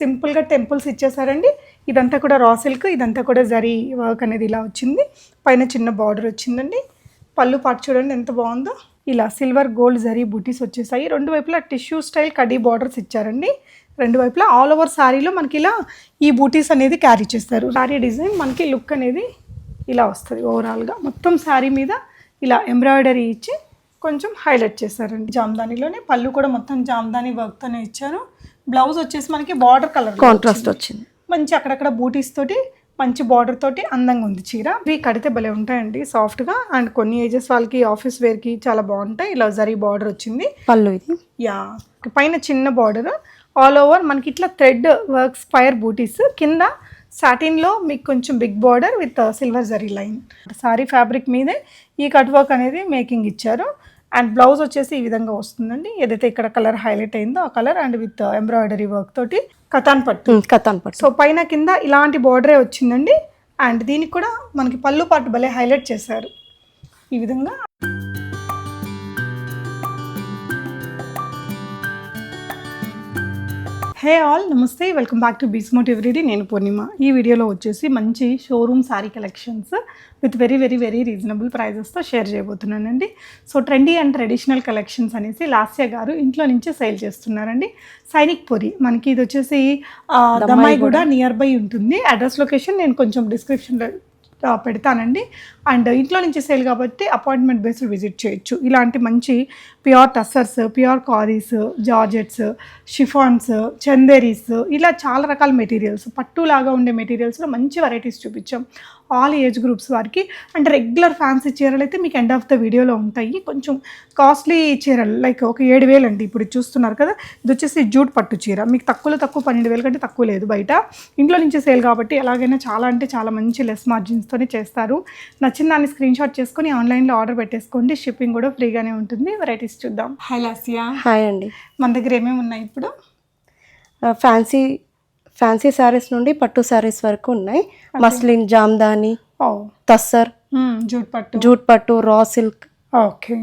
సింపుల్గా టెంపుల్స్ ఇచ్చేసారండి. ఇదంతా కూడా రా సిల్క్, ఇదంతా కూడా జరీ వర్క్ అనేది ఇలా వచ్చింది. పైన చిన్న బార్డర్ వచ్చిందండి. పళ్ళు పాటు చూడండి ఎంత బాగుందో. ఇలా సిల్వర్ గోల్డ్ జరీ బూటీస్ వచ్చేసాయి. రెండు వైపులా టిష్యూ స్టైల్ కడీ బార్డర్స్ ఇచ్చారండి. రెండు వైపులా ఆల్ ఓవర్ శారీలో మనకి ఇలా ఈ బూటీస్ అనేది క్యారీ చేస్తారు. శారీ డిజైన్ మనకి లుక్ అనేది ఇలా వస్తుంది. ఓవరాల్గా మొత్తం శారీ మీద ఇలా ఎంబ్రాయిడరీ ఇచ్చి కొంచెం హైలైట్ చేశారండి. జామ్దానిలోనే పళ్ళు కూడా మొత్తం జామ్దాని వర్క్తోనే ఇచ్చారు. బ్లౌజ్ వచ్చేసి మనకి బార్డర్ కలర్ కాంట్రాస్ట్ వచ్చింది. మంచి అక్కడక్కడ బూటీస్ తోటి మంచి బార్డర్ తోటి అందంగా ఉంది చీర. ఇవి కడితే భలే ఉంటాయండి సాఫ్ట్గా. అండ్ కొన్ని ఏజెస్ వాళ్ళకి ఆఫీస్ వేర్కి చాలా బాగుంటాయి. ఇలా జరీ బార్డర్ వచ్చింది పళ్ళు. ఇది యా పైన చిన్న బార్డర్ ఆల్ ఓవర్ మనకి ఇట్లా థ్రెడ్ వర్క్ స్పైర్ బూటీస్. కింద సాటిన్లో మీకు కొంచెం big border with silver zari line. Sari fabric మీదే ఈ కట్ వర్క్ అనేది మేకింగ్ ఇచ్చారు. అండ్ బ్లౌజ్ వచ్చేసి ఈ విధంగా వస్తుందండి. ఏదైతే ఇక్కడ కలర్ హైలైట్ అయిందో ఆ colour and with embroidery work తోటి కతాన్ పట్టు. కతాన్ సో పైన కింద ఇలాంటి బార్డరే వచ్చిందండి. అండ్ దీనికి కూడా మనకి పళ్ళు పాటు భలే హైలైట్ చేశారు ఈ విధంగా. Hey all, namaste, welcome back to బిస్మోట్ ఎవ్రీడే. నేను పూర్ణిమ. ఈ వీడియోలో వచ్చేసి మంచి showroom saree collections with very very very reasonable ప్రైజెస్తో షేర్ చేయబోతున్నానండి. So trendy and traditional collections అనేసి లాస్య గారు ఇంట్లో నుంచే సేల్ చేస్తున్నారండి. సైనిక్ పురి మనకి ఇది వచ్చేసి దమ్మాయి కూడా నియర్ బై ఉంటుంది. అడ్రస్ లొకేషన్ నేను కొంచెం డిస్క్రిప్షన్లో పెడతానండి. అండ్ ఇంట్లో నుంచి సేల్ కాబట్టి అపాయింట్మెంట్ బేస్డ్ విజిట్ చేయొచ్చు. ఇలాంటి మంచి ప్యూర్ టస్సర్స్, ప్యూర్ కారీస్, జార్జెట్స్, షిఫాన్స్, చందేరీస్, ఇలా చాలా రకాల మెటీరియల్స్, పట్టులాగా ఉండే మెటీరియల్స్లో మంచి వెరైటీస్ చూపించాం. ఆల్ ఏజ్ గ్రూప్స్ వారికి. అంటే రెగ్యులర్ ఫ్యాన్సీ చీరలు అయితే మీకు ఎండ్ ఆఫ్ ద వీడియోలో ఉంటాయి. కొంచెం కాస్ట్లీ చీరలు లైక్ ఒక 7,000 అండి ఇప్పుడు చూస్తున్నారు కదా. ఇది వచ్చేసి జూట్ పట్టు చీర. మీకు తక్కువ 12,000 కంటే తక్కువ లేదు బయట. ఇంట్లో నుంచి సేల్ కాబట్టి ఎలాగైనా చాలా అంటే చాలా మంచి లెస్ మార్జిన్స్తోనే చేస్తారు. నచ్చిన దాన్ని స్క్రీన్ షాట్ చేసుకొని ఆన్లైన్లో ఆర్డర్ పెట్టేసుకోండి. షిప్పింగ్ కూడా ఫ్రీగానే ఉంటుంది. వెరైటీస్ చూద్దాం. హాయ్ లాస్యా. హాయ్ అండి. మన దగ్గర ఏమేమి ఉన్నాయి ఇప్పుడు? ఫ్యాన్సీ శారీస్ నుండి పట్టు శారీస్ వరకు ఉన్నాయి. మస్లిన్, జామ్దాని, తస్సర్, జూట్ పట్టు, రా సిల్క్. ఓకే.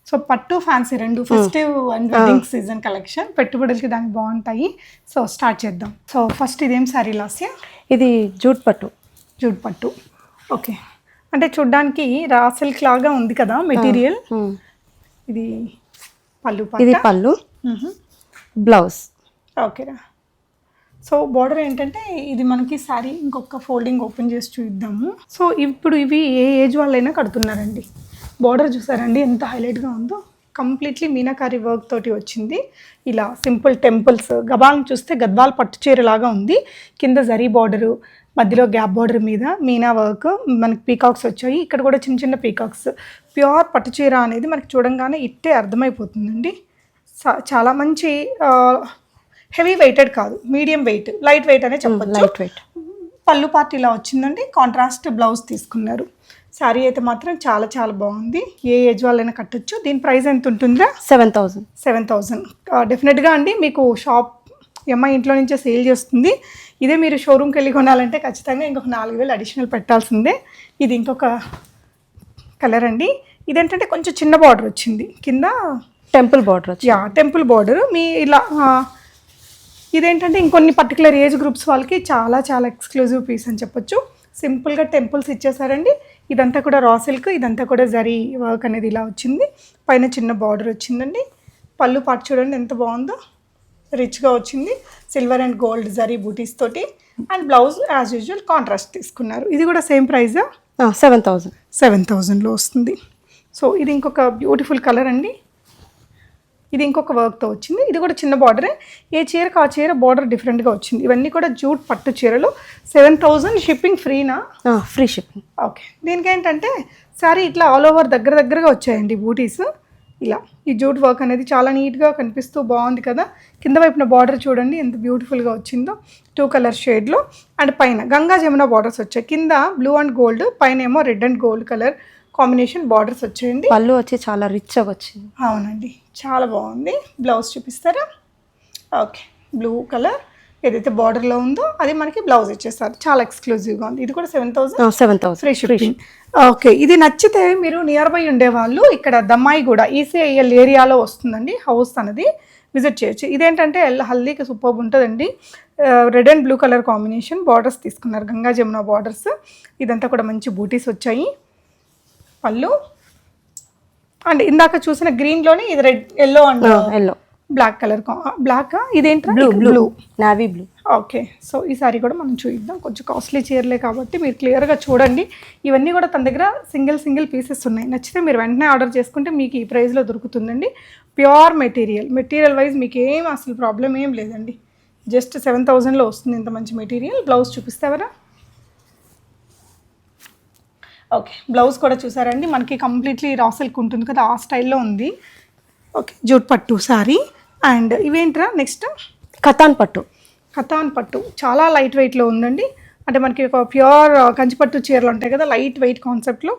సో పట్టు ఫ్యాన్సీ రెండు festive and wedding season collection. పెట్టుబడులకి దానికి బాగుంటాయి. సో స్టార్ట్ చేద్దాం. సో ఫస్ట్ ఇదేం శారీ లాస్యా? ఇది జూట్ పట్టు. ఓకే. అంటే చూడ్డానికి రా సిల్క్ లాగా ఉంది కదా మెటీరియల్. ఇది పళ్ళు. ఇది పళ్ళు, బ్లౌజ్. ఓకేరా. సో బార్డర్ ఏంటంటే ఇది మనకి శారీ ఇంకొక ఫోల్డింగ్ ఓపెన్ చేసి చూద్దాము. సో ఇప్పుడు ఇవి ఏ ఏజ్ వాళ్ళైనా కడుతున్నారండి. బార్డర్ చూసారండి ఎంత హైలైట్గా ఉందో. కంప్లీట్లీ మీనాకారి వర్క్ తోటి వచ్చింది. ఇలా సింపుల్ టెంపుల్స్. గబాల్ని చూస్తే గద్వాల్ పట్టు చీరలాగా ఉంది. కింద జరీ బార్డరు, మధ్యలో గ్యాప్ బార్డర్ మీద మీనా వర్క్, మనకి పీకాక్స్ వచ్చాయి. ఇక్కడ కూడా చిన్న చిన్న పీకాక్స్. ప్యూర్ పట్టు చీర అనేది మనకి చూడంగానే ఇట్టే అర్థమైపోతుందండి. చాలా మంచి హెవీ వెయిటెడ్ కాదు, మీడియం వెయిట్, లైట్ వెయిట్ అనే చెప్పచ్చు. Light weight. పళ్ళు పార్ట్ ఇలా వచ్చిందండి. కాంట్రాస్ట్ బ్లౌజ్ తీసుకున్నారు. శారీ అయితే మాత్రం చాలా చాలా బాగుంది. ఏ ఏజ్ వాళ్ళైనా కట్టొచ్చు. దీని ప్రైస్ ఎంత ఉంటుందా? 7,000. డెఫినెట్గా అండి మీకు షాప్ అమ్మాయి ఇంట్లో నుంచే సేల్ చేస్తుంది. ఇదే మీరు షోరూమ్కి వెళ్ళి కొనాలంటే ఖచ్చితంగా ఇంకొక 4,000 అడిషనల్ పెట్టాల్సిందే. ఇది ఇంకొక కలర్ అండి. ఇదేంటంటే కొంచెం చిన్న బార్డర్ వచ్చింది. కింద టెంపుల్ బార్డర్. Temple border. మీ ఇలా ఇదేంటంటే ఇంకొన్ని పర్టికులర్ ఏజ్ గ్రూప్స్ వాళ్ళకి చాలా చాలా ఎక్స్క్లూజివ్ పీస్ అని చెప్పొచ్చు. సింపుల్గా టెంపుల్స్ ఇచ్చేసారండి. ఇదంతా కూడా రా సిల్క్, ఇదంతా కూడా జరీ వర్క్ అనేది ఇలా వచ్చింది. పైన చిన్న బార్డర్ వచ్చిందండి. పళ్ళు పాటు చూడండి ఎంత బాగుందో, రిచ్గా వచ్చింది. సిల్వర్ అండ్ గోల్డ్ జరీ బూటీస్ తోటి. And blouse as usual contrast తీసుకున్నారు. ఇది కూడా సేమ్ ప్రైజా? 7,000లో వస్తుంది. సో ఇది ఇంకొక బ్యూటిఫుల్ కలర్ అండి. ఇది ఇంకొక వర్క్తో వచ్చింది. ఇది కూడా చిన్న బార్డరే. ఏ చీరకు ఆ చీర బార్డర్ డిఫరెంట్గా వచ్చింది. ఇవన్నీ కూడా జూట్ పట్టు చీరలు. 7,000. షిప్పింగ్ ఫ్రీనా? Free shipping. ఓకే. దీనికి ఏంటంటే శారీ ఇట్లా ఆల్ ఓవర్ దగ్గరగా వచ్చాయండి బూటీస్. ఇలా ఈ జూట్ వర్క్ అనేది చాలా నీట్గా కనిపిస్తూ బాగుంది కదా. కింద వైపున బార్డర్ చూడండి ఎంత బ్యూటిఫుల్గా వచ్చిందో. 2 కలర్ షేడ్లో. అండ్ పైన గంగా జమున బార్డర్స్ వచ్చాయి. కింద బ్లూ అండ్ గోల్డ్, పైన ఏమో red and gold colour combination borders వచ్చేయండి. పళ్ళు వచ్చి చాలా రిచ్గా వచ్చింది. అవునండి, చాలా బాగుంది. బ్లౌజ్ చూపిస్తారా? ఓకే. బ్లూ కలర్ ఏదైతే బార్డర్లో ఉందో అది మనకి బ్లౌజ్ ఇచ్చేస్తారు. చాలా ఎక్స్క్లూజివ్గా ఉంది. ఇది కూడా 7,000 ఫ్రీ షిప్పింగ్. ఓకే. ఇది నచ్చితే మీరు నియర్ బై ఉండేవాళ్ళు ఇక్కడ దమ్మాయి కూడా ఈసీఐఎల్ ఏరియాలో వస్తుందండి హౌస్ అనేది, విజిట్ చేయొచ్చు. ఇదేంటంటే హల్దీకి సూపర్ ఉంటుందండి. Red and blue colour combination borders తీసుకున్నారు, గంగా జమున బార్డర్స్. ఇదంతా కూడా మంచి బూటీస్ వచ్చాయి. పళ్ళు అండ్ ఇందాక చూసిన గ్రీన్లోనే ఇది red yellow and yellow black colour. Black ఇదేంటి? Blue blue navy blue. Okay, so ఈ సారీ కూడా మనం చూద్దాం. కొంచెం కాస్ట్లీ చీరలే కాబట్టి మీరు క్లియర్గా చూడండి. ఇవన్నీ కూడా తన దగ్గర సింగిల్ పీసెస్ ఉన్నాయి. నచ్చితే మీరు వెంటనే ఆర్డర్ చేసుకుంటే మీకు ఈ ప్రైస్లో దొరుకుతుందండి. ప్యూర్ మెటీరియల్ వైజ్ మీకు ఏం అసలు ప్రాబ్లం ఏం లేదండి. జస్ట్ 7,000లో వస్తుంది ఇంత మంచి మెటీరియల్. బ్లౌజ్ చూపిస్తావరా? ఓకే, బ్లౌజ్ కూడా చూసారండి, మనకి కంప్లీట్లీ రా సిల్క్ ఉంటుంది కదా, ఆ స్టైల్లో ఉంది. ఓకే, జూట్ పట్టు సారీ. అండ్ ఇవేంట్రా నెక్స్ట్? కతాన్ పట్టు చాలా లైట్ వెయిట్లో ఉందండి. అంటే మనకి ఒక ప్యూర్ కంచిపట్టు చీరలు ఉంటాయి కదా, లైట్ వెయిట్ కాన్సెప్ట్లో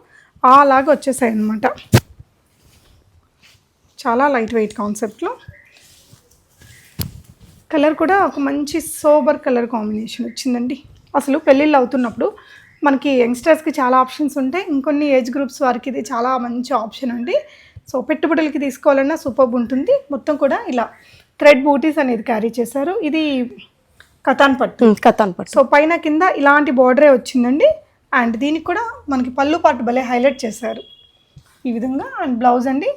అలాగా వచ్చేసాయి అనమాట. చాలా లైట్ వెయిట్ కాన్సెప్ట్లో. కలర్ కూడా ఒక మంచి సోబర్ కలర్ కాంబినేషన్ వచ్చిందండి. అసలు పెళ్ళిళ్ళు అవుతున్నప్పుడు మనకి యంగ్స్టర్స్కి చాలా ఆప్షన్స్ ఉంటాయి, ఇంకొన్ని ఏజ్ గ్రూప్స్ వారికి ఇది చాలా మంచి ఆప్షన్ అండి. సో పెట్టుబడులకి తీసుకోవాలన్నా సూపర్బ్ ఉంటుంది. మొత్తం కూడా ఇలా థ్రెడ్ బూటీస్ అనేది క్యారీ చేశారు. ఇది కతాన్ పట్టు. సో పైన కింద ఇలాంటి బార్డరే వచ్చిందండి. అండ్ దీనికి కూడా మనకి పళ్ళు పాటు భలే హైలైట్ చేశారు ఈ విధంగా. అండ్ బ్లౌజ్ అండి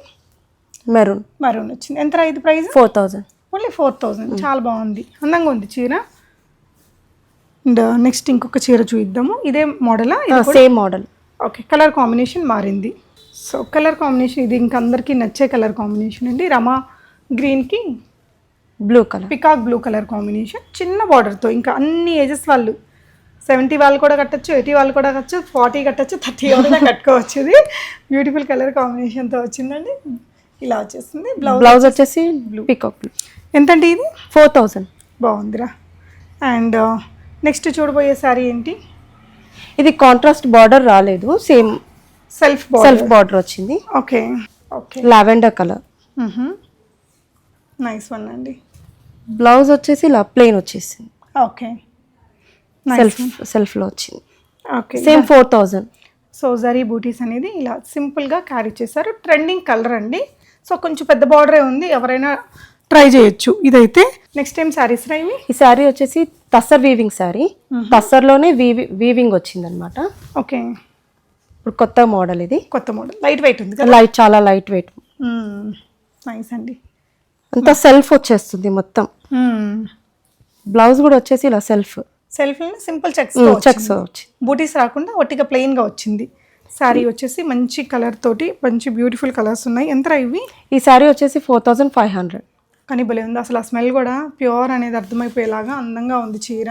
మెరూన్ వచ్చింది. ఎంత ఇది ప్రైస్? 4,000. ఓన్లీ 4,000. చాలా బాగుంది, అందంగా ఉంది చీర. అండ్ నెక్స్ట్ ఇంకొక చీర చూద్దాము. ఇదే మోడలా? Same model. Okay, colour combination మారింది. సో కలర్ కాంబినేషన్ ఇది ఇంకా అందరికీ నచ్చే కలర్ కాంబినేషన్ అండి. రమా గ్రీన్కి blue colour, peacock blue colour combination. చిన్న బార్డర్తో ఇంకా అన్ని ఏజెస్ వాళ్ళు, 70 వాళ్ళు కూడా కట్టచ్చు, 80 వాళ్ళు కూడా కట్టచ్చు, 40 కట్టచ్చు, 30 కూడా కట్టుకోవచ్చు. ఇది బ్యూటిఫుల్ కలర్ కాంబినేషన్తో వచ్చిందండి. ఇలా వచ్చేస్తుంది. బ్లౌజ్ వచ్చేసి పికాక్ బ్లూ. ఎంతండి ఇది? 4,000. బాగుందిరా. అండ్ నెక్స్ట్ చూడబోయే సారీ ఏంటి? ఇది కాంట్రాస్ట్ బార్డర్ రాలేదు, సేమ్ సెల్ఫ్ బార్డర్ వచ్చింది. Okay, lavender colour. Nice one అండి. బ్లౌజ్ వచ్చేసి ఇలా ప్లెయిన్ వచ్చేసింది. ఓకే, సెల్ఫ్లో వచ్చింది. Okay, same 4,000. సో జరీ బూటీస్ అనేది ఇలా సింపుల్గా క్యారీ చేశారు. ట్రెండింగ్ కలర్ అండి. సో కొంచెం పెద్ద బార్డరే ఉంది, ఎవరైనా ట్రై చేయొచ్చు. ఇదైతే నెక్స్ట్ టైం శారీస్ రా ఇవి. ఈ శారీ వచ్చేసి టస్సర్ వీవింగ్ శారీ. టస్సర్లోనే వీవింగ్ వచ్చింది అనమాట. ఓకే, ఇప్పుడు కొత్త మోడల్. ఇది కొత్త మోడల్, లైట్ వెయిట్ ఉంది కదా? చాలా లైట్ వెయిట్. నైస్ అండి. అంతా సెల్ఫ్ వచ్చేస్తుంది మొత్తం. బ్లౌజ్ కూడా వచ్చేసి ఇలా సెల్ఫ్ సింపుల్ చెక్స్ వచ్చింది. బూటీస్ రాకుండా ఒట్టిగా ప్లెయిన్గా వచ్చింది. శారీ వచ్చేసి మంచి కలర్ తోటి మంచి బ్యూటిఫుల్ కలర్స్ ఉన్నాయి. ఎంత ఇవి? ఈ శారీ వచ్చేసి 4,500. కానీ భలే ఉంది అసలు. ఆ స్మెల్ కూడా ప్యూర్ అనేది అర్థమైపోయేలాగా అందంగా ఉంది చీర.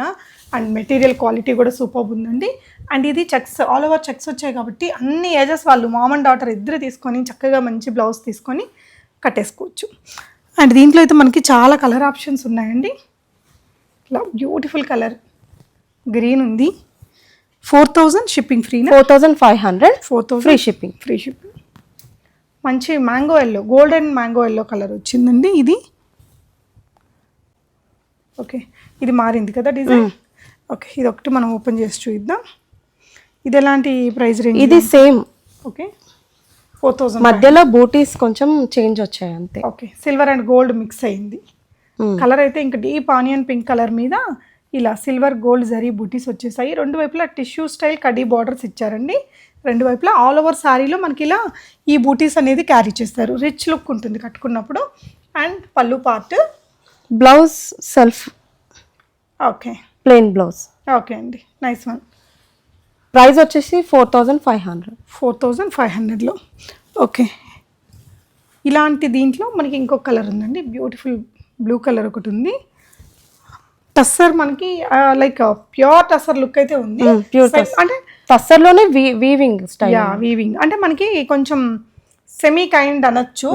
అండ్ మెటీరియల్ క్వాలిటీ కూడా సూపర్ ఉందండి. అండ్ ఇది చెక్స్, ఆల్ ఓవర్ చెక్స్ వచ్చాయి కాబట్టి అన్ని ఏజెస్ వాళ్ళు, మామ్ అండ్ డాటర్ ఇద్దరు తీసుకొని చక్కగా మంచి బ్లౌజ్ తీసుకొని కట్టేసుకోవచ్చు. అండ్ దీంట్లో అయితే మనకి చాలా కలర్ ఆప్షన్స్ ఉన్నాయండి. ఇట్లా బ్యూటిఫుల్ కలర్ గ్రీన్ ఉంది. 4,000 షిప్పింగ్ ఫ్రీ. 4,500 free shipping. మంచి mango yellow, golden mango yellow colour వచ్చిందండి ఇది. ఓకే, ఇది మారింది కదా డిజైన్. ఓకే, ఇది ఒకటి మనం ఓపెన్ చేసి చూద్దాం. ఇది ఎలాంటి ప్రైస్ రేంజ్? ఇది సేమ్. ఓకే, 4,000. మధ్యలో బూటీస్ కొంచెం చేంజ్ వచ్చాయి అంతే. Okay, silver and gold mix అయింది. కలర్ అయితే ఇంకా డీప్ ఆనియన్ పింక్ కలర్ మీద ఇలా సిల్వర్ గోల్డ్ జరీ బూటీస్ వచ్చేసాయి. రెండు వైపులా టిష్యూ స్టైల్ కడీ బార్డర్స్ ఇచ్చారండి. రెండు వైపులా ఆల్ ఓవర్ శారీలో మనకి ఇలా ఈ బూటీస్ అనేది క్యారీ చేస్తారు. రిచ్ లుక్ ఉంటుంది కట్టుకున్నప్పుడు. అండ్ పళ్ళు part, blouse self. Okay, plain blouse. Okay అండి, నైస్ వన్. ప్రైస్ వచ్చేసి 4,500. 4,500లో. ఓకే, ఇలాంటి దీంట్లో మనకి ఇంకొక కలర్ ఉందండి, బ్యూటిఫుల్ బ్లూ కలర్ ఒకటి ఉంది. టస్సర్ మనకి లైక్ ప్యూర్ టస్సర్ లుక్ అయితే ఉంది. అంటే టస్సర్లోనే వీవింగ్ స్టైల్. వీవింగ్ అంటే మనకి కొంచెం సెమీ కైండ్ అనొచ్చు.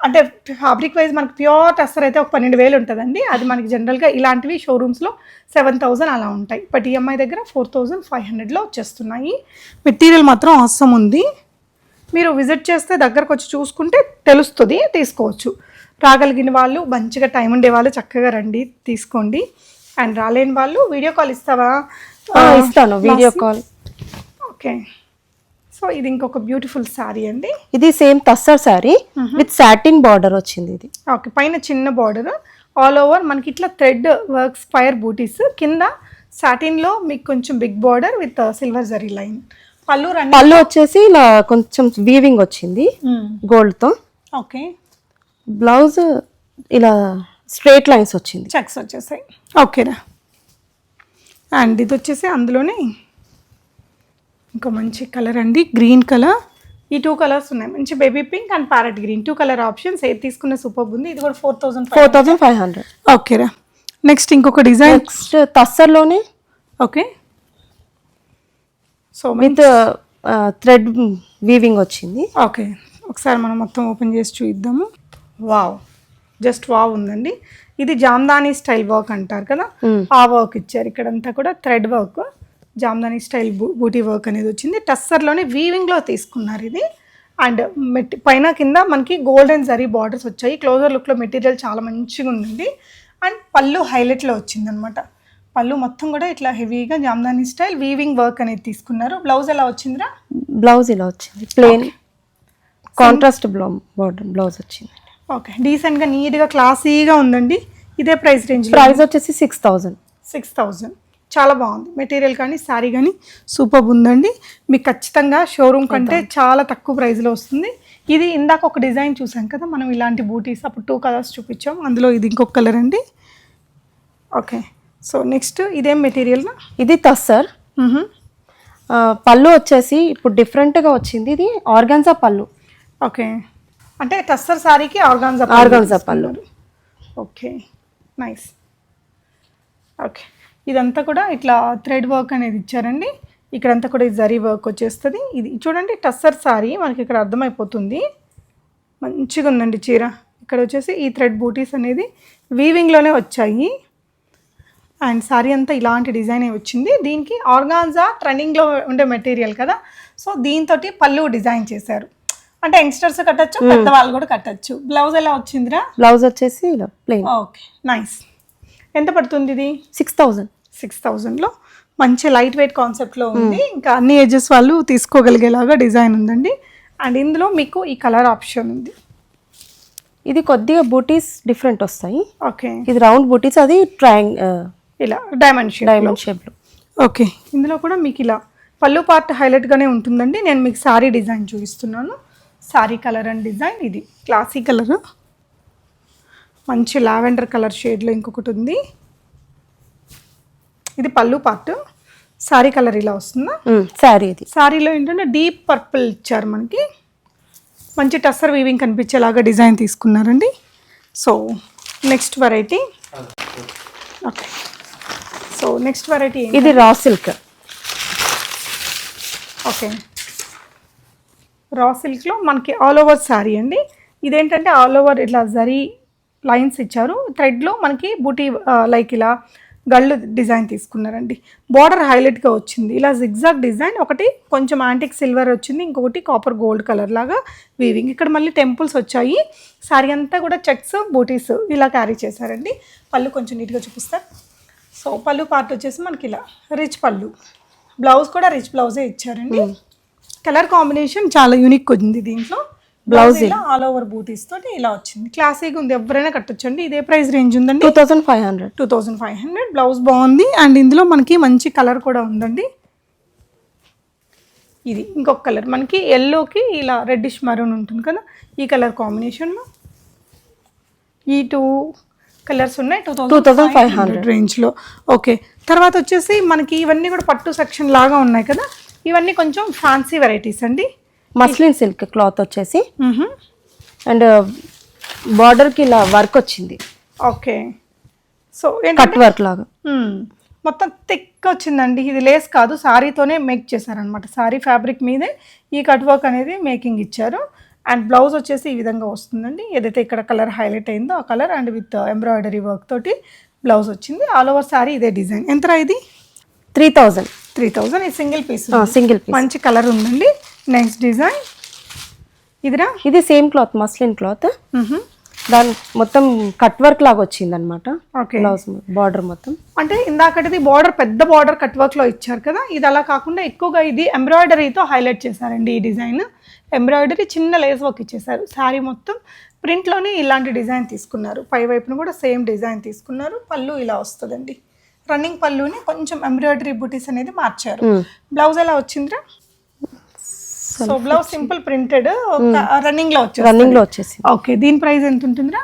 అంటే ఫ్యాబ్రిక్ వైజ్ మనకి ప్యూర్ టస్సర్ అయితే ఒక 12,000 ఉంటుందండి. అది మనకి జనరల్గా ఇలాంటివి షోరూమ్స్లో 7,000 అలా ఉంటాయి. బట్ ఈ అమ్మాయి దగ్గర 4,500లో వచ్చేస్తున్నాయి. మెటీరియల్ మాత్రం అవసరం ఉంది. మీరు విజిట్ చేస్తే దగ్గరకు వచ్చి చూసుకుంటే తెలుస్తుంది, తీసుకోవచ్చు. రాగలిగిన వాళ్ళు, మంచిగా టైం ఉండే వాళ్ళు చక్కగా రండి, తీసుకోండి. అండ్ రాలేని వాళ్ళు వీడియో కాల్ ఇస్తావా? ఇస్తాను, వీడియో కాల్. ఓకే, సో ఇది ఇంకొక బ్యూటిఫుల్ శారీ అండి. ఇది same tussar sari with satin border వచ్చింది ఇది. ఓకే, పైన చిన్న బార్డర్, ఆల్ ఓవర్ మనకి ఇట్లా థ్రెడ్ వర్క్ స్పైర్ బూటీస్, కింద సాటిన్లో మీకు కొంచెం big border with silver zari line. పళ్ళు వచ్చేసి ఇలా కొంచెం వీవింగ్ వచ్చింది గోల్డ్తో. ఓకే. బ్లౌజ్ ఇలా స్ట్రేట్ లైన్స్ వచ్చింది, చెక్స్ వచ్చేసాయి. ఓకేరా. అండ్ ఇది వచ్చేసి అందులోనే ఇంకో మంచి కలర్ అండి, గ్రీన్ కలర్. ఈ 2 కలర్స్ ఉన్నాయి, మంచి baby pink and parrot green, 2 colour options. ఏది తీసుకున్న సూపర్ ఉంది. ఇది కూడా 4500. ఓకేరా. నెక్స్ట్ ఇంకొక డిజైన్, నెక్స్ట్ తస్సర్లోనే. Okay. So with thread weaving వచ్చింది. ఓకే, ఒకసారి మనం మొత్తం ఓపెన్ చేసి చూద్దాము. వావ్, జస్ట్ వావ్ ఉందండి. ఇది జామ్దాని స్టైల్ వర్క్ అంటారు కదా, ఆ వర్క్ ఇచ్చారు. ఇక్కడంతా కూడా థ్రెడ్ వర్క్, జామ్దాని స్టైల్ బూటీ వర్క్ అనేది వచ్చింది. టస్సర్లోనే వీవింగ్లో తీసుకున్నారు ఇది. అండ్ పైన కింద మనకి గోల్డెన్ జరీ బార్డర్స్ వచ్చాయి. క్లోజర్ లుక్లో మెటీరియల్ చాలా మంచిగా ఉందండి. అండ్ పళ్ళు హైలైట్లో వచ్చిందనమాట. పళ్ళు మొత్తం కూడా ఇట్లా హెవీగా జామ్దాని స్టైల్ వీవింగ్ వర్క్ అనేది తీసుకున్నారు. బ్లౌజ్ ఎలా వచ్చిందిరా? బ్లౌజ్ ఇలా వచ్చింది, ప్లెయిన్ కాంట్రాస్ట్ బ్లౌజ్ వచ్చింది. ఓకే, డీసెంట్గా నీట్గా క్లాసీగా ఉందండి. ఇదే ప్రైస్ రేంజ్. ప్రైస్ వచ్చేసి 6000. చాలా బాగుంది మెటీరియల్ కానీ శారీ కానీ సూపర్ ఉందండి. మీకు ఖచ్చితంగా షోరూమ్ కంటే చాలా తక్కువ ప్రైస్లో వస్తుంది. ఇది ఇందాక ఒక డిజైన్ చూసాం కదా మనం, ఇలాంటి బూటీస్ అప్పుడు 2 కలర్స్ చూపించాం, అందులో ఇది ఇంకొక కలర్ అండి. ఓకే. సో నెక్స్ట్ ఇదేం మెటీరియల్? ఇది తస్సర్. పళ్ళు వచ్చేసి ఇప్పుడు డిఫరెంట్గా వచ్చింది, ఇది ఆర్గాన్జా పళ్ళు. ఓకే, అంటే టస్సర్ సారీకి ఆర్గాన్జా పళ్ళు. Okay, nice. ఓకే, ఇదంతా కూడా ఇట్లా థ్రెడ్ వర్క్ అనేది ఇచ్చారండి. ఇక్కడంతా కూడా జరీ వర్క్ వచ్చేస్తుంది. ఇది చూడండి టస్సర్ సారీ మనకి ఇక్కడ అర్థమైపోతుంది. మంచిగా ఉందండి చీర. ఇక్కడ వచ్చేసి ఈ థ్రెడ్ బూటీస్ అనేది వీవింగ్లోనే వచ్చాయి. అండ్ సారీ అంతా ఇలాంటి డిజైన్ వచ్చింది. దీనికి ఆర్గాన్జా ట్రెండింగ్లో ఉండే మెటీరియల్ కదా, సో దీంతో పళ్ళు డిజైన్ చేశారు. అంటే యంగ్స్టర్స్ కట్టచ్చు, పెద్దవాళ్ళు కూడా కట్టచ్చు. బ్లౌజ్ ఎలా వచ్చిందిరా? బ్లౌజ్ వచ్చేసి ఇలా ప్లెయిన్. Okay, nice. ఎంత పడుతుంది ఇది? 6000లో మంచి లైట్ వెయిట్ కాన్సెప్ట్లో ఉంది. ఇంకా అన్ని ఏజెస్ వాళ్ళు తీసుకోగలిగేలాగా డిజైన్ ఉందండి. అండ్ ఇందులో మీకు ఈ కలర్ ఆప్షన్ ఉంది. ఇది కొద్దిగా బూటీస్ డిఫరెంట్ వస్తాయి. ఓకే, ఇది రౌండ్ బూటీస్, అది ఇలా డైమండ్ షేప్లో. ఓకే, ఇందులో కూడా మీకు ఇలా పళ్ళు పార్ట్ హైలైట్గానే ఉంటుందండి. నేను మీకు సారీ డిజైన్ చూపిస్తున్నాను. సారీ కలర్ అండ్ డిజైన్ ఇది క్లాసీ కలర్, మంచి లావెండర్ కలర్ షేడ్లో ఇంకొకటి ఉంది. ఇది పళ్ళు పార్ట్. సారీ కలర్ ఇలా వస్తుందా? సారీ ఇది. సారీలో ఏంటంటే డీప్ పర్పుల్ ఇచ్చారు మనకి. మంచి టస్సర్ వీవింగ్ కనిపించేలాగా డిజైన్ తీసుకున్నారండి. So next variety. Okay, so next variety ఇది రా సిల్క్. ఓకే, రా సిల్క్లో మనకి ఆల్ ఓవర్ శారీ అండి. ఇదేంటంటే ఆల్ ఓవర్ ఇట్లా జరీ లైన్స్ ఇచ్చారు. థ్రెడ్లో మనకి బూటీ లైక్ ఇలా గళ్ళు డిజైన్ తీసుకున్నారండి. బార్డర్ హైలైట్గా వచ్చింది. ఇలా జిగ్జాగ్ డిజైన్, ఒకటి కొంచెం యాంటిక్ సిల్వర్ వచ్చింది, ఇంకొకటి కాపర్ గోల్డ్ కలర్ లాగా వీవింగ్. ఇక్కడ మళ్ళీ టెంపుల్స్ వచ్చాయి. శారీ అంతా కూడా చెక్స్ బూటీస్ ఇలా క్యారీ చేశారండి. పళ్ళు కొంచెం నీట్గా చూపిస్తారు. సో పళ్ళు పార్ట్ వచ్చేసి మనకి ఇలా రిచ్ పళ్ళు. బ్లౌజ్ కూడా రిచ్ బ్లౌజే ఇచ్చారండి. కలర్ కాంబినేషన్ చాలా యూనిక్ ఉంది దీంట్లో. బ్లౌజ్ ఇలా ఆల్ ఓవర్ బూటీస్ తోటి ఇలా వచ్చింది. క్లాసీగా ఉంది, ఎవరైనా కట్టొచ్చండి. ఇదే ప్రైస్ రేంజ్ ఉందండి, 2500. బ్లౌజ్ బాగుంది. అండ్ ఇందులో మనకి మంచి కలర్ కూడా ఉందండి. ఇది ఇంకొక కలర్ మనకి ఎల్లోకి ఇలా రెడ్డిష్ మరూన్ ఉంటుంది కదా, ఈ కలర్ కాంబినేషన్లో ఈ 2 కలర్స్ ఉన్నాయి. 2500 రేంజ్లో. ఓకే, తర్వాత వచ్చేసి మనకి ఇవన్నీ కూడా పట్టు సెక్షన్ లాగా ఉన్నాయి కదా, ఇవన్నీ కొంచెం ఫ్యాన్సీ వెరైటీస్ అండి. మస్లిన్ సిల్క్ క్లాత్ వచ్చేసి అండ్ బార్డర్కి ఇలా వర్క్ వచ్చింది. ఓకే, సో కట్ వర్క్ లాగా మొత్తం థిక్ వచ్చిందండి. ఇది లేస్ కాదు, సారీతోనే మేక్ చేశారనమాట. సారీ ఫ్యాబ్రిక్ మీదే ఈ కట్ వర్క్ అనేది మేకింగ్ ఇచ్చారు. అండ్ బ్లౌజ్ వచ్చేసి ఈ విధంగా వస్తుందండి. ఏదైతే ఇక్కడ కలర్ హైలైట్ అయిందో ఆ colour and with embroidery work తోటి బ్లౌజ్ వచ్చింది. ఆల్ ఓవర్ సారీ ఇదే డిజైన్. ఎంతరా ఇది? 3000. ఇది సింగిల్ పీస్. మంచి కలర్ ఉందండి. నెక్స్ట్ డిజైన్ ఇదిరా? ఇది సేమ్ క్లాత్, మస్లిన్ క్లాత్. దాని మొత్తం కట్ వర్క్ లాగా వచ్చింది అనమాట. ఓకే, బ్లౌజ్ బార్డర్ మొత్తం అంటే ఇందాకటిది బార్డర్ పెద్ద బార్డర్ కట్ వర్క్ లో ఇచ్చారు కదా, ఇది అలా కాకుండా ఎక్కువగా ఇది ఎంబ్రాయిడరీతో హైలైట్ చేశారండి. ఈ డిజైన్ ఎంబ్రాయిడరీ చిన్న లేస్ వర్క్ ఇచ్చేసారు. శారీ మొత్తం ప్రింట్లోనే ఇలాంటి డిజైన్ తీసుకున్నారు. పై వైపున కూడా సేమ్ డిజైన్ తీసుకున్నారు. పళ్ళు ఇలా వస్తుందండి. రన్నింగ్ పళ్ళుని కొంచెం ఎంబ్రాయిడరీ బుటీస్ అనేది మార్చారు. బ్లౌజ్ ఎలా వచ్చిందిరా? So blouse simple printed running లో వచ్చేసి. ఓకే, దీని ప్రైస్ ఎంత ఉంటుందిరా?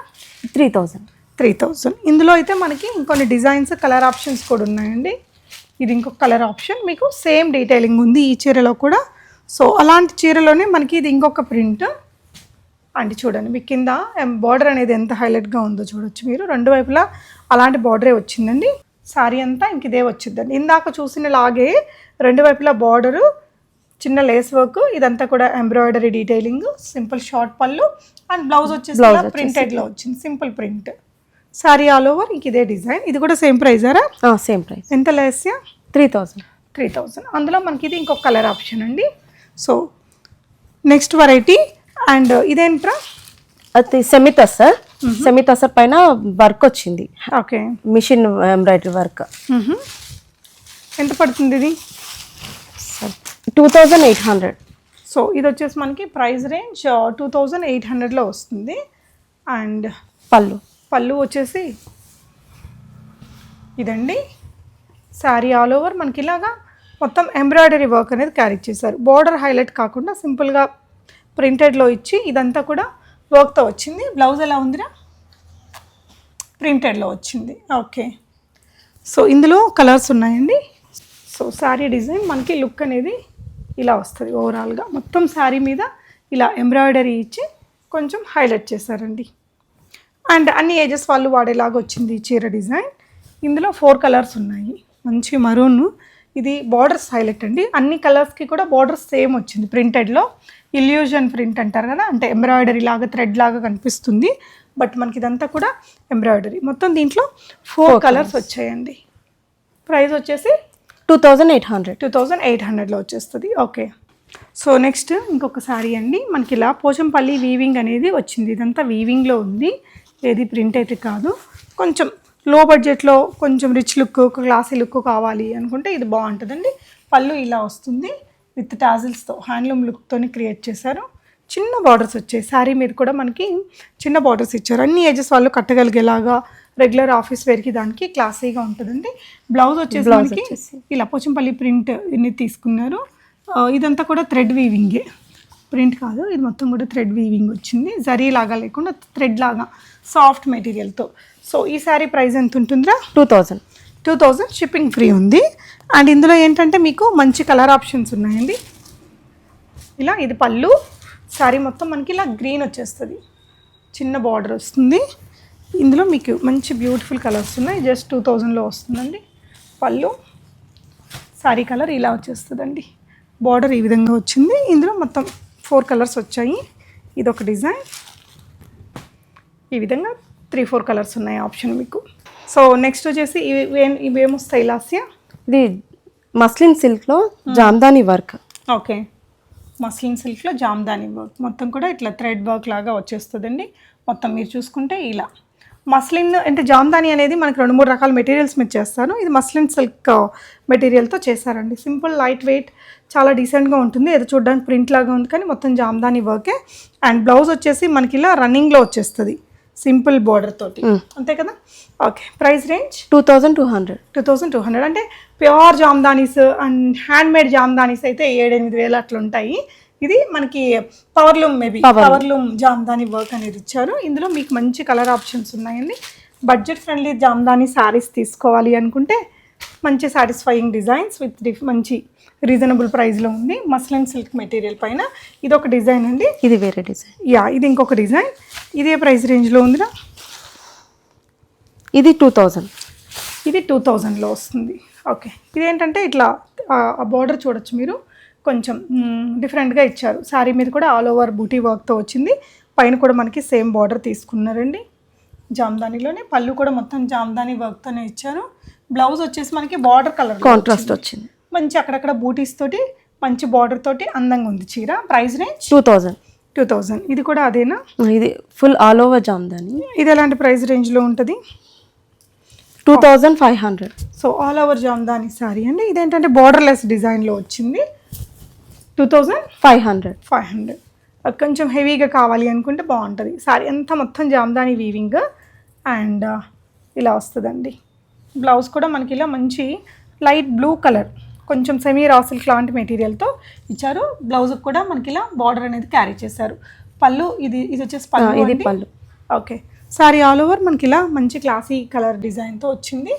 3000. ఇందులో అయితే మనకి ఇంకొన్ని డిజైన్స్ కలర్ ఆప్షన్స్ కూడా ఉన్నాయండి. ఇది ఇంకొక కలర్ ఆప్షన్, మీకు సేమ్ డీటెయిలింగ్ ఉంది ఈ చీరలో కూడా. సో అలాంటి చీరలోనే మనకి ఇది ఇంకొక ప్రింట్ అండి. చూడండి మీకు కింద బార్డర్ అనేది ఎంత హైలైట్గా ఉందో చూడొచ్చు మీరు. రెండు వైపులా అలాంటి బార్డరే వచ్చిందండి. శారీ అంతా ఇంక ఇదే వచ్చిందండి. ఇందాక చూసిన లాగే రెండు వైపులా బార్డరు, చిన్న లేస్ వర్క్, ఇదంతా కూడా ఎంబ్రాయిడరీ డీటెయిలింగ్, సింపుల్ షార్ట్ పళ్ళు అండ్ బ్లౌజ్ వచ్చేసి ప్రింటెడ్లో వచ్చింది, simple print. Sari all over ఇంక ఇదే డిజైన్. ఇది కూడా సేమ్ ప్రైజారా? Same price. ఎంత లేస్యా? 3000. అందులో మనకి ఇది ఇంకొక కలర్ ఆప్షన్ అండి. సో నెక్స్ట్ వెరైటీ అండ్ ఇదేంట్రా? అది సెమీ తసర్ పైన వర్క్ వచ్చింది. Okay, machine embroidery work. ఎంత పడుతుంది ఇది? 2800. సో ఇది వచ్చేసి మనకి ప్రైస్ రేంజ్ 2800లో వస్తుంది. అండ్ పళ్ళు వచ్చేసి ఇదండి. శారీ ఆల్ ఓవర్ మనకి ఇలాగా మొత్తం ఎంబ్రాయిడరీ వర్క్ అనేది క్యారీ చేశారు. బార్డర్ హైలైట్ కాకుండా సింపుల్గా ప్రింటెడ్లో ఇచ్చి ఇదంతా కూడా వర్క్తో వచ్చింది. బ్లౌజ్ ఎలా ఉందిరా? ప్రింటెడ్లో వచ్చింది. ఓకే, సో ఇందులో కలర్స్ ఉన్నాయండి. సో శారీ డిజైన్ మనకి లుక్ అనేది ఇలా వస్తుంది. ఓవరాల్గా మొత్తం శారీ మీద ఇలా ఎంబ్రాయిడరీ ఇచ్చి కొంచెం హైలైట్ చేశారండి. అండ్ అన్ని ఏజెస్ వాళ్ళు వాడేలాగా వచ్చింది ఈ చీర డిజైన్. ఇందులో 4 కలర్స్ ఉన్నాయి. మంచి మరూన్, ఇది బార్డర్స్ హైలైట్ అండి. అన్ని కలర్స్కి కూడా బార్డర్స్ సేమ్ వచ్చింది ప్రింటెడ్లో. ఇల్యూజన్ ప్రింట్ అంటారు కదా, అంటే ఎంబ్రాయిడరీ లాగా థ్రెడ్ లాగా కనిపిస్తుంది, బట్ మనకి ఇదంతా కూడా ఎంబ్రాయిడరీ. మొత్తం దీంట్లో 4 కలర్స్ వచ్చాయండి. ప్రైస్ వచ్చేసి 2800 వచ్చేస్తుంది. ఓకే, సో నెక్స్ట్ ఇంకొక శారీ అండి. మనకి ఇలా పోచంపల్లి వీవింగ్ అనేది వచ్చింది. ఇదంతా వీవింగ్లో ఉంది, ఏది ప్రింట్ అయితే కాదు. కొంచెం లో బడ్జెట్లో కొంచెం రిచ్ లుక్, క్లాసీ లుక్ కావాలి అనుకుంటే ఇది బాగుంటుందండి. పళ్ళు ఇలా వస్తుంది విత్ టాజిల్స్తో, హ్యాండ్లూమ్ లుక్తో క్రియేట్ చేశారు. చిన్న బార్డర్స్ వచ్చాయి. శారీ మీద కూడా మనకి చిన్న బార్డర్స్ ఇచ్చారు. అన్ని ఏజెస్ వాళ్ళు కట్టగలిగేలాగా రెగ్యులర్ ఆఫీస్ వేర్కి దానికి క్లాసీగా ఉంటుందండి. బ్లౌజ్ వచ్చేసి మనకి ఇలా పోచంపల్లి ప్రింట్ ఇన్ని తీసుకున్నారు. ఇదంతా కూడా థ్రెడ్ వీవింగే, ప్రింట్ కాదు, ఇది మొత్తం కూడా థ్రెడ్ వీవింగ్ వచ్చింది. జరీ లాగా లేకుండా థ్రెడ్ లాగా సాఫ్ట్ మెటీరియల్తో. సో ఈ శారీ ప్రైస్ ఎంత ఉంటుందిరా? 2000. షిప్పింగ్ ఫ్రీ ఉంది. అండ్ ఇందులో ఏంటంటే మీకు మంచి కలర్ ఆప్షన్స్ ఉన్నాయండి. ఇలా ఇది పళ్ళు, శారీ మొత్తం మనకి ఇలా గ్రీన్ వచ్చేస్తుంది, చిన్న బార్డర్ వస్తుంది. ఇందులో మీకు మంచి బ్యూటిఫుల్ కలర్స్ ఉన్నాయి. జస్ట్ 2000లో వస్తుందండి. పళ్ళు, శారీ కలర్ ఇలా వచ్చేస్తుందండి. బార్డర్ ఈ విధంగా వచ్చింది. ఇందులో మొత్తం 4 కలర్స్ వచ్చాయి. ఇదొక డిజైన్. ఈ విధంగా 3-4 కలర్స్ ఉన్నాయి ఆప్షన్ మీకు. సో నెక్స్ట్ వచ్చేసి ఇవేమొస్తాయి లాస్య? ఇది మస్లిన్ సిల్క్లో జామ్దాని వర్క్. ఓకే, మస్లిన్ సిల్క్లో జామ్దాని వర్క్ మొత్తం కూడా ఇట్లా థ్రెడ్ వర్క్ లాగా వచ్చేస్తుందండి. మొత్తం మీరు చూసుకుంటే ఇలా మస్లిన్ అంటే జామ్దాని అనేది మనకి 2-3 రకాల మెటీరియల్స్ మీద చేస్తారు. ఇది మస్లిన్ సిల్క్ మెటీరియల్తో చేశారండి. సింపుల్ లైట్ వెయిట్, చాలా డీసెంట్గా ఉంటుంది. ఏదో చూడడానికి ప్రింట్ లాగా ఉంది కానీ మొత్తం జామ్దాని వర్కే. అండ్ బ్లౌజ్ వచ్చేసి మనకి ఇలా రన్నింగ్లో వచ్చేస్తుంది సింపుల్ బార్డర్ తోటి, అంతే కదా. Okay, price range 2200. అంటే pure jamdanis and handmade jamdanis అయితే 7-8 అట్లా ఉంటాయి. ఇది మనకి పవర్లూమ్ జామ్దాని వర్క్ అనేది ఇచ్చారు. ఇందులో మీకు మంచి కలర్ ఆప్షన్స్ ఉన్నాయండి. బడ్జెట్ ఫ్రెండ్లీ జామ్దాని శారీస్ తీసుకోవాలి అనుకుంటే మంచి సాటిస్ఫైయింగ్ డిజైన్స్ విత్ మంచి రీజనబుల్ ప్రైస్లో ఉంది. మస్లిన్ సిల్క్ మెటీరియల్ పైన ఇదొక డిజైన్ అండి. ఇది వేరే డిజైన్. ఇది ఇంకొక డిజైన్. ఇదే ప్రైస్ రేంజ్లో ఉందిరా? ఇది 2000. ఇది 2000లో వస్తుంది. ఓకే, ఇదేంటంటే ఇట్లా ఆ బార్డర్ చూడొచ్చు మీరు, కొంచెం డిఫరెంట్గా ఇచ్చారు. శారీ మీద కూడా ఆల్ ఓవర్ బూటీ వర్క్తో వచ్చింది. పైన కూడా మనకి సేమ్ బార్డర్ తీసుకున్నారండి జామ్దానిలోనే. పళ్ళు కూడా మొత్తం జామ్దాని వర్క్తోనే ఇచ్చారు. బ్లౌజ్ వచ్చేసి మనకి బార్డర్ కలర్ కాంట్రాస్ట్ వచ్చింది. మంచి అక్కడక్కడ బూటీస్ తోటి మంచి బార్డర్ తోటి అందంగా ఉంది చీర. Price range 2000. 2000. ఇది కూడా అదేనా? ఇది ఫుల్ ఆల్ ఓవర్ జామ్దాని. ఇది ఎలాంటి ప్రైస్ రేంజ్లో ఉంటుంది? 2500. So all over Jamdani sorry అండి. ఇదేంటంటే బార్డర్లెస్ డిజైన్లో వచ్చింది. 2500. కొంచెం హెవీగా కావాలి అనుకుంటే బాగుంటుంది. సారీ అంతా మొత్తం జామ్దాని వీవింగ్ అండ్ ఇలా వస్తుందండి. బ్లౌజ్ కూడా మనకి ఇలా మంచి లైట్ బ్లూ కలర్ కొంచెం సెమీ రా సిల్క్ లాంటి మెటీరియల్తో ఇచ్చారు. బ్లౌజ్కి కూడా మనకి ఇలా బార్డర్ అనేది క్యారీ చేశారు. పళ్ళు ఇది వచ్చేసి పళ్ళు. ఇది పళ్ళు. ఓకే. సారీ ఆల్ ఓవర్ మనకి ఇలా మంచి క్లాసీ కలర్ డిజైన్తో వచ్చింది.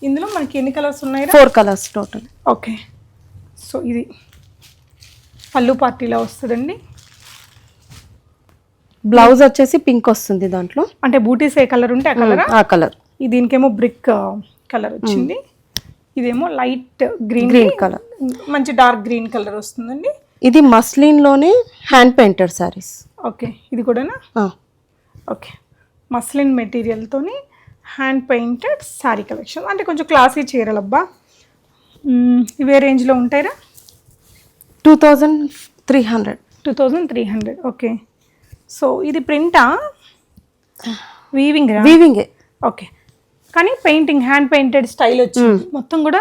ఇందులో మనకి ఎన్ని కలర్స్ ఉన్నాయి? 4 కలర్స్ టోటల్. ఓకే. సో ఇది పళ్ళు పార్టీలా వస్తుందండి. బ్లౌజ్ వచ్చేసి పింక్ వస్తుంది దాంట్లో. అంటే బూటీస్ ఏ కలర్ ఉంటే ఆ కలర్. ఆ కలర్. దీనికేమో బ్రిక్ కలర్ వచ్చింది. ఇదేమో లైట్ గ్రీన్ కలర్, మంచి డార్క్ గ్రీన్ కలర్ వస్తుందండి. ఇది మస్లిన్ లోనే హ్యాండ్ పెయింటెడ్ సారీస్. ఓకే. ఇది కూడానా? ఓకే. మస్లిన్ మెటీరియల్తోని హ్యాండ్ పెయింటెడ్ శారీ కలెక్షన్. అంటే కొంచెం క్లాసీ చీరలబ్బా. ఇవే రేంజ్లో ఉంటాయిరా? 2300. ఓకే. సో ఇది ప్రింటా? వీవింగ్. ఓకే. కానీ పెయింటింగ్ హ్యాండ్ పెయింటెడ్ స్టైల్ వచ్చింది. మొత్తం కూడా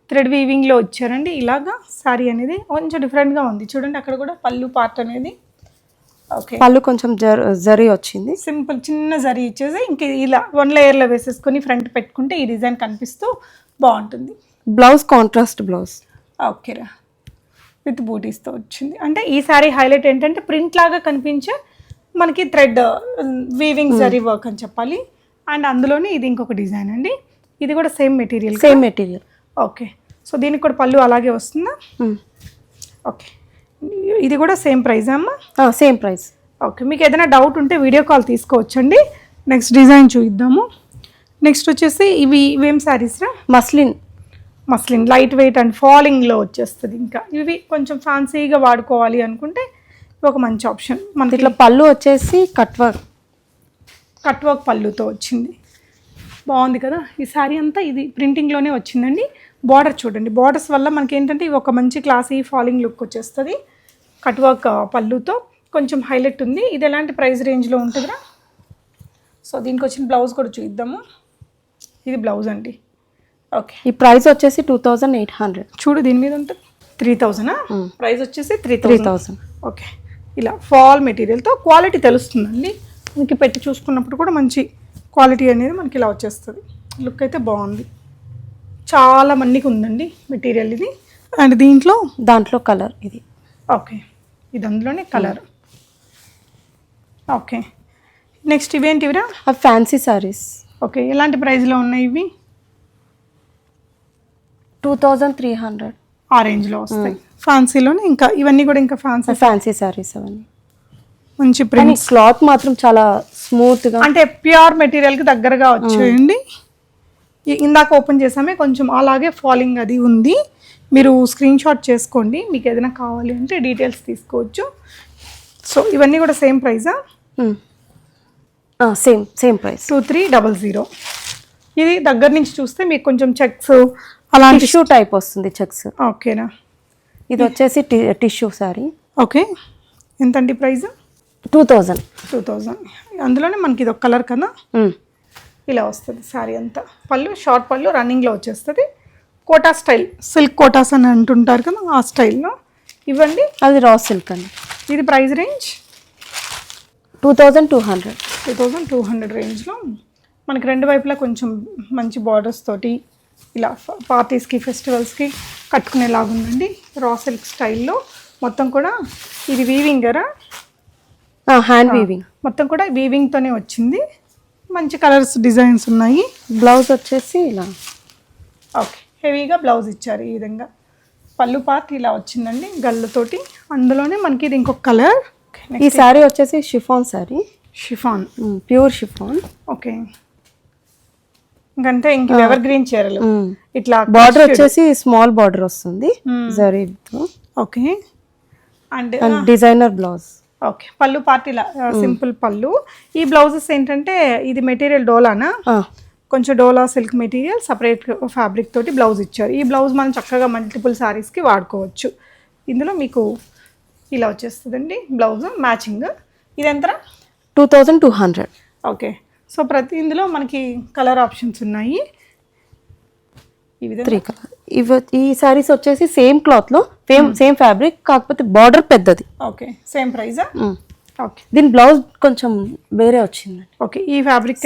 థ్రెడ్ వీవింగ్లో వచ్చారండి. ఇలాగా శారీ అనేది కొంచెం డిఫరెంట్గా ఉంది. చూడండి అక్కడ కూడా పళ్ళు పార్ట్ అనేది. ఓకే. పళ్ళు కొంచెం జరీ వచ్చింది. సింపుల్ చిన్న జరీ ఇచ్చేసి ఇంక ఇలా 1 లేయర్లో వేసేసుకొని ఫ్రంట్ పెట్టుకుంటే ఈ డిజైన్ కనిపిస్తూ బాగుంటుంది. Blouse contrast blouse. ఓకేరా. విత్ బూటీస్తో వచ్చింది. అంటే ఈ శారీ హైలైట్ ఏంటంటే ప్రింట్ లాగా కనిపించే మనకి థ్రెడ్ వీవింగ్ జరీ వర్క్ అని చెప్పాలి. అండ్ అందులోనే ఇది ఇంకొక డిజైన్ అండి. ఇది కూడా సేమ్ మెటీరియల్. ఓకే. సో దీనికి కూడా పళ్ళు అలాగే వస్తుందా? ఓకే. ఇది కూడా సేమ్ ప్రైస్ అమ్మా? Same price. ఓకే. మీకు ఏదైనా డౌట్ ఉంటే వీడియో కాల్ తీసుకోవచ్చండి. నెక్స్ట్ డిజైన్ చూద్దాము. నెక్స్ట్ వచ్చేసి ఇవేం శారీస్ రా? మస్లిన్ లైట్ వెయిట్ అండ్ ఫాలింగ్లో వచ్చేస్తుంది. ఇంకా ఇవి కొంచెం ఫ్యాన్సీగా వాడుకోవాలి అనుకుంటే ఒక మంచి ఆప్షన్. మనకి ఇట్లా పళ్ళు వచ్చేసి కట్ వర్క్ పళ్ళుతో వచ్చింది. బాగుంది కదా ఈ శారీ అంతా. ఇది ప్రింటింగ్లోనే వచ్చిందండి. బార్డర్ చూడండి. బార్డర్స్ వల్ల మనకి ఏంటంటే ఇవి ఒక మంచి క్లాసీ ఫాలింగ్ లుక్ వచ్చేస్తుంది. కట్ వర్క్ పళ్ళుతో కొంచెం హైలైట్ ఉంది. ఇది ఎలాంటి ప్రైస్ రేంజ్లో ఉంటుందిరా? సో దీనికి వచ్చిన బ్లౌజ్ కూడా చూద్దాము. ఇది బ్లౌజ్ అండి. ఓకే. ఈ ప్రైస్ వచ్చేసి 2800. చూడు దీని మీద ఉంటుంది 3000. ప్రైస్ వచ్చేసి 3000. ఓకే. ఇలా ఫాల్ మెటీరియల్తో క్వాలిటీ తెలుస్తుందండి. మనకి పెట్టి చూసుకున్నప్పుడు కూడా మంచి క్వాలిటీ అనేది మనకి ఇలా వచ్చేస్తుంది. లుక్ అయితే బాగుంది. చాలా మన్నిక ఉందండి మెటీరియల్ ఇది. అండ్ దాంట్లో కలర్ ఇది. ఓకే. ఇది అందులోనే కలర్. ఓకే. నెక్స్ట్ ఇవేంటివిరా? Fancy sarees. ఓకే. ఎలాంటి ప్రైస్లో ఉన్నాయి ఇవి? 2300. ఆ రేంజ్లో వస్తాయి. ఫ్యాన్సీలోనే ఇంకా ఇవన్నీ కూడా ఇంకా ఫ్యాన్సీ సారీస్ అవన్నీ. మంచి ప్రింట్. క్లాత్ మాత్రం చాలా స్మూత్గా, అంటే ప్యూర్ మెటీరియల్కి దగ్గరగా వచ్చేయండి. ఇందాక ఓపెన్ చేసామే కొంచెం అలాగే ఫాలింగ్ అది ఉంది. మీరు స్క్రీన్ షాట్ చేసుకోండి. మీకు ఏదైనా కావాలి అంటే డీటెయిల్స్ తీసుకోవచ్చు. సో ఇవన్నీ కూడా సేమ్ ప్రైజా? Same price. 2300. ఇది దగ్గర నుంచి చూస్తే మీకు కొంచెం చెక్స్ అలాంటి టిష్యూ టైప్ వస్తుంది చెక్స్. ఓకేనా. ఇది వచ్చేసి టిష్యూ సారీ. ఓకే. ఎంతండి ప్రైస్? 2000. అందులోనే మనకి ఇది ఒక కలర్ కదా. ఇలా వస్తుంది శారీ అంతా. పళ్ళు షార్ట్ పళ్ళు రన్నింగ్లో వచ్చేస్తుంది. కోటా స్టైల్, సిల్క్ కోటాస్ అని అంటుంటారు కదా ఆ స్టైల్లో ఇవ్వండి. అది రా సిల్క్ అండి. ఇది ప్రైస్ రేంజ్ 2200 రేంజ్లో మనకి రెండు వైపులా కొంచెం మంచి బార్డర్స్ తోటి ఇలా పార్టీస్కి ఫెస్టివల్స్కి కట్టుకునేలాగుందండి. రా సిల్క్ స్టైల్లో మొత్తం కూడా. ఇది వీవింగ్ కదా? Hand weaving. మొత్తం కూడా వీవింగ్తోనే వచ్చింది. మంచి కలర్స్ డిజైన్స్ ఉన్నాయి. బ్లౌజ్ వచ్చేసి ఇలా. ఓకే. హెవీగా బ్లౌజ్ ఇచ్చారు ఈ విధంగా. పళ్ళు పార్ట్ ఇలా వచ్చిందండి గళ్ళతోటి. అందులోనే మనకి ఇది ఇంకొక కలర్. ఈ శారీ వచ్చేసి chiffon saree. Pure chiffon. Okay. ఇంకంటే ఇంక ఎవర్ గ్రీన్ చీరలు. ఇట్లా బార్డర్ వచ్చేసి స్మాల్ బార్డర్ వస్తుంది జరీతో. Okay. And designer blouse. Okay. పళ్ళు పార్ట్ ఇలా సింపుల్ పళ్ళు. ఈ బ్లౌజెస్ ఏంటంటే ఇది మెటీరియల్ డోలానా? కొంచెం డోలా సిల్క్ మెటీరియల్ సపరేట్ ఫ్యాబ్రిక్ తోటి బ్లౌజ్ ఇచ్చారు. ఈ బ్లౌజ్ మనం చక్కగా మల్టిపుల్ శారీస్కి వాడుకోవచ్చు. ఇందులో మీకు ఇలా వచ్చేస్తుందండి బ్లౌజ్ మ్యాచింగ్. ఇది ఎంత? 2200. ఓకే. సో ప్రతి ఇందులో మనకి కలర్ ఆప్షన్స్ ఉన్నాయి. ఈ విధంగా 3 కలర్. ఈ సారీస్ వచ్చేసి సేమ్ క్లాత్ లో సేమ్ ఫ్యాబ్రిక్, కాకపోతే బార్డర్ పెద్దది. ఓకే. సేమ్ ప్రైజా? ఓకే. దీని బ్లౌజ్ కొంచెం వేరే వచ్చింది. ఓకే. ఈ ఫ్యాబ్రిక్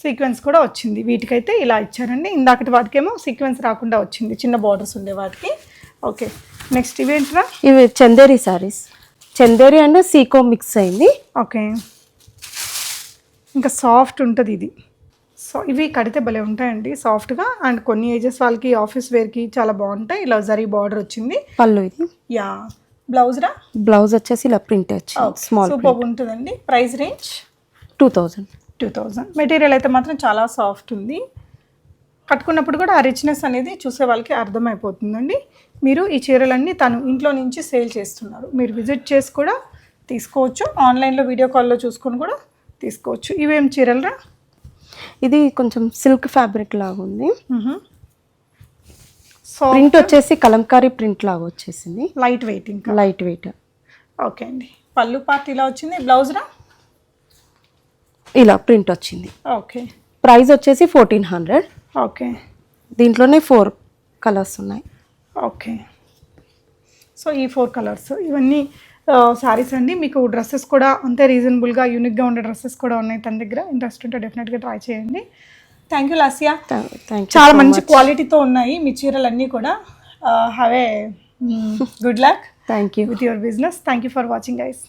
సీక్వెన్స్ కూడా వచ్చింది. వీటికైతే ఇలా ఇచ్చారండి. ఇందాకటి వాటికేమో సీక్వెన్స్ రాకుండా వచ్చింది, చిన్న బార్డర్స్ ఉండే వాటికి. ఓకే. నెక్స్ట్ ఇవేంట్రా? ఇవి చందేరి సారీస్. చందేరి అండ్ సీకో మిక్స్ అయింది. ఓకే. ఇంకా సాఫ్ట్ ఉంటుంది ఇది. సో ఇవి కడితే భలే ఉంటాయండి సాఫ్ట్గా. అండ్ కొన్ని ఏజెస్ వాళ్ళకి ఆఫీస్ వేర్కి చాలా బాగుంటాయి. ఇలా జరీ బార్డర్ వచ్చింది. పళ్ళు ఇది. యా. బ్లౌజ్ రా? బ్లౌజ్ వచ్చేసి ఇలా ప్రింట్ వచ్చింది. స్మాల్ సూపర్ ఉంటుందండి. Price range 2000. మెటీరియల్ అయితే మాత్రం చాలా సాఫ్ట్ ఉంది. కట్టుకున్నప్పుడు కూడా ఆ రిచ్నెస్ అనేది చూసే వాళ్ళకి అర్థమైపోతుందండి. మీరు ఈ చీరలన్నీ తను ఇంట్లో నుంచి సేల్ చేస్తున్నారు. మీరు విజిట్ చేసి కూడా తీసుకోవచ్చు, ఆన్లైన్లో వీడియో కాల్లో చూసుకొని కూడా తీసుకోవచ్చు. ఇవేం చీరలరా? ఇది కొంచెం సిల్క్ ఫ్యాబ్రిక్ లాగా ఉంది. సో ప్రింట్ వచ్చేసి కలంకారీ ప్రింట్ లాగా వచ్చేసింది. Light weight. ఇంకా లైట్ వెయిట్. ఓకే అండి. పళ్ళు పార్ట్ ఇలా వచ్చింది. బ్లౌజ్ రా? ఇలా ప్రింట్ వచ్చింది. ఓకే. ప్రైస్ వచ్చేసి 1400. ఓకే. దీంట్లోనే 4 కలర్స్ ఉన్నాయి. ఓకే. సో ఈ 4 కలర్స్ ఇవన్నీ శారీస్ అండి. మీకు డ్రెస్సెస్ కూడా అంతే రీజనబుల్గా యూనిక్గా ఉండే డ్రెస్సెస్ కూడా ఉన్నాయి తన దగ్గర. ఇంట్రెస్ట్ ఉంటే డెఫినెట్గా ట్రై చేయండి. Thank you Lasya. చాలా మంచి క్వాలిటీతో ఉన్నాయి మీ చీరలన్నీ కూడా. Have a good luck thank you with your business. Thank you for watching guys.